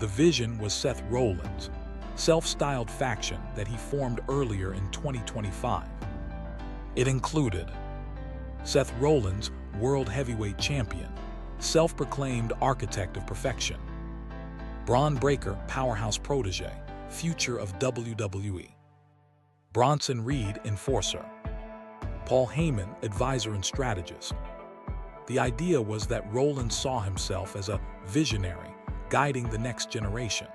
The Vision was Seth Rollins' self-styled faction that he formed earlier in 2025. It included Seth Rollins, World Heavyweight Champion, self-proclaimed architect of perfection; Bron Breakker, powerhouse protege, future of WWE; Bronson Reed, enforcer; Paul Heyman, advisor and strategist. The idea was that Rollins saw himself as a visionary, guiding the next generation,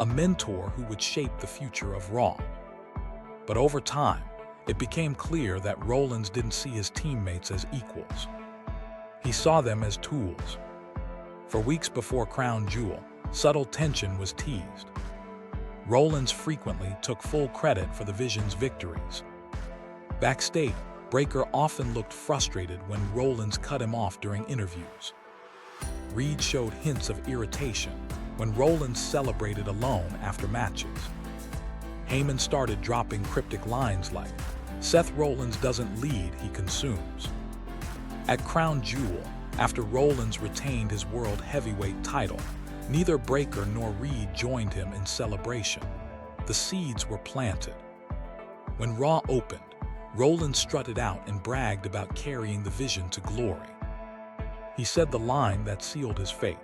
a mentor who would shape the future of Raw. But over time, it became clear that Rollins didn't see his teammates as equals. He saw them as tools. For weeks before Crown Jewel, subtle tension was teased. Rollins frequently took full credit for the Vision's victories. Backstage, Breakker often looked frustrated when Rollins cut him off during interviews. Reed showed hints of irritation when Rollins celebrated alone after matches. Heyman started dropping cryptic lines like, "Seth Rollins doesn't lead, he consumes." At Crown Jewel, after Rollins retained his World Heavyweight title, neither Breakker nor Reed joined him in celebration. The seeds were planted. When Raw opened, Rollins strutted out and bragged about carrying the Vision to glory. He said the line that sealed his fate: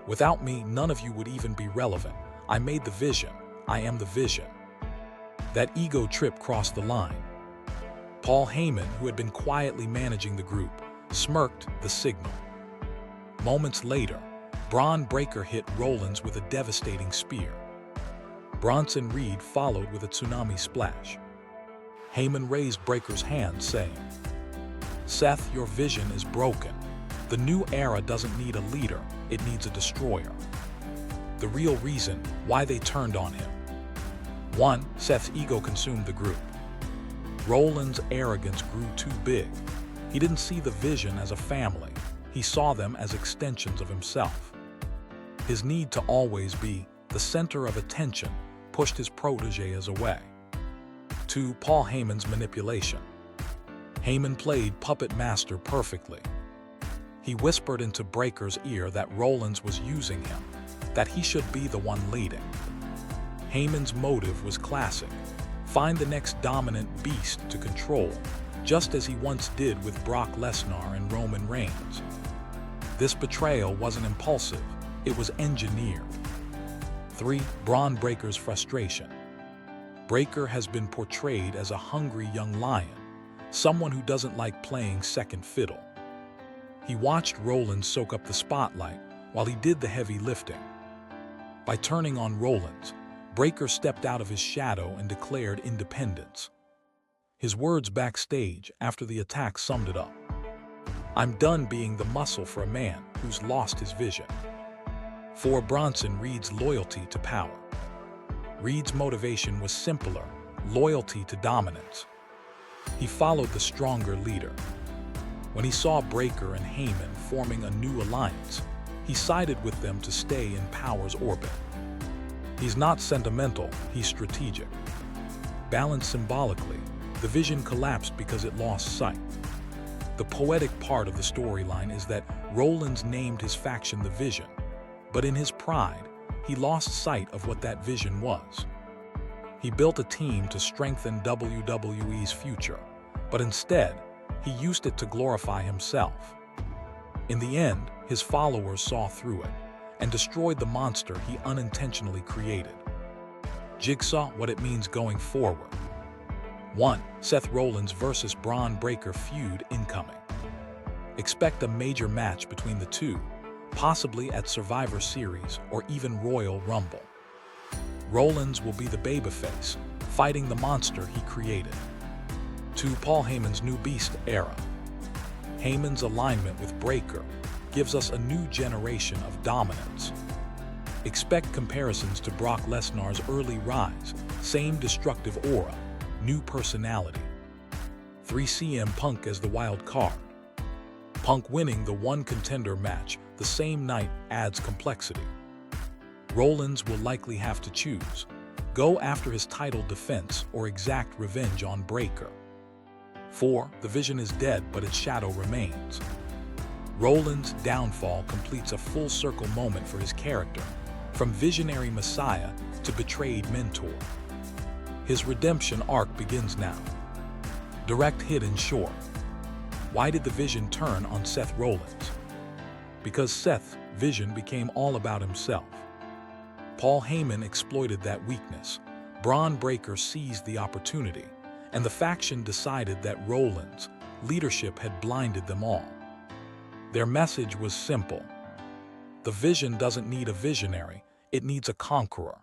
"Without me, none of you would even be relevant. I made the Vision. I am the Vision." That ego trip crossed the line. Paul Heyman, who had been quietly managing the group, smirked the signal. Moments later, Bron Breakker hit Rollins with a devastating spear. Bronson Reed followed with a tsunami splash. Heyman raised Breakker's hand, saying, "Seth, your vision is broken. The new era doesn't need a leader, it needs a destroyer." The real reason why they turned on him: 1. Seth's ego consumed the group. Rollins' arrogance grew too big. He didn't see the Vision as a family, he saw them as extensions of himself. His need to always be the center of attention pushed his proteges away. 2. Paul Heyman's manipulation. Heyman played puppet master perfectly. He whispered into Breakker's ear that Rollins was using him, that he should be the one leading. Heyman's motive was classic: find the next dominant beast to control, just as he once did with Brock Lesnar and Roman Reigns. This betrayal wasn't impulsive, it was engineered. 3. Bron Breakker's frustration. Breakker has been portrayed as a hungry young lion, someone who doesn't like playing second fiddle. He watched Rollins soak up the spotlight while he did the heavy lifting. By turning on Rollins, Breakker stepped out of his shadow and declared independence. His words backstage after the attack summed it up: "I'm done being the muscle for a man who's lost his vision." 4. Bronson Reed's loyalty to power. Reed's motivation was simpler: loyalty to dominance. He followed the stronger leader. When he saw Breakker and Heyman forming a new alliance, he sided with them to stay in power's orbit. He's not sentimental, he's strategic. Balanced symbolically, the Vision collapsed because it lost sight. The poetic part of the storyline is that Rollins named his faction the Vision, but in his pride, he lost sight of what that vision was. He built a team to strengthen WWE's future, but instead, he used it to glorify himself. In the end, his followers saw through it and destroyed the monster he unintentionally created. Jigsaw: what it means going forward. 1. Seth Rollins vs. Bron Breakker feud incoming. Expect a major match between the two, possibly at Survivor Series or even Royal Rumble. Rollins will be the babyface, fighting the monster he created. 2. Paul Heyman's new beast era. Heyman's alignment with Breakker gives us a new generation of dominance. Expect comparisons to Brock Lesnar's early rise, same destructive aura, new personality. 3. CM Punk as the wild card. Punk winning the one contender match the same night adds complexity. Rollins will likely have to choose: go after his title defense or exact revenge on Breakker. 4. The Vision is dead, but its shadow remains. Rollins' downfall completes a full-circle moment for his character, from visionary messiah to betrayed mentor. His redemption arc begins now. Direct hit and short. Why did the Vision turn on Seth Rollins? Because Seth's vision became all about himself. Paul Heyman exploited that weakness. Bron Breakker seized the opportunity, and the faction decided that Rollins' leadership had blinded them all. Their message was simple. The Vision doesn't need a visionary, it needs a conqueror.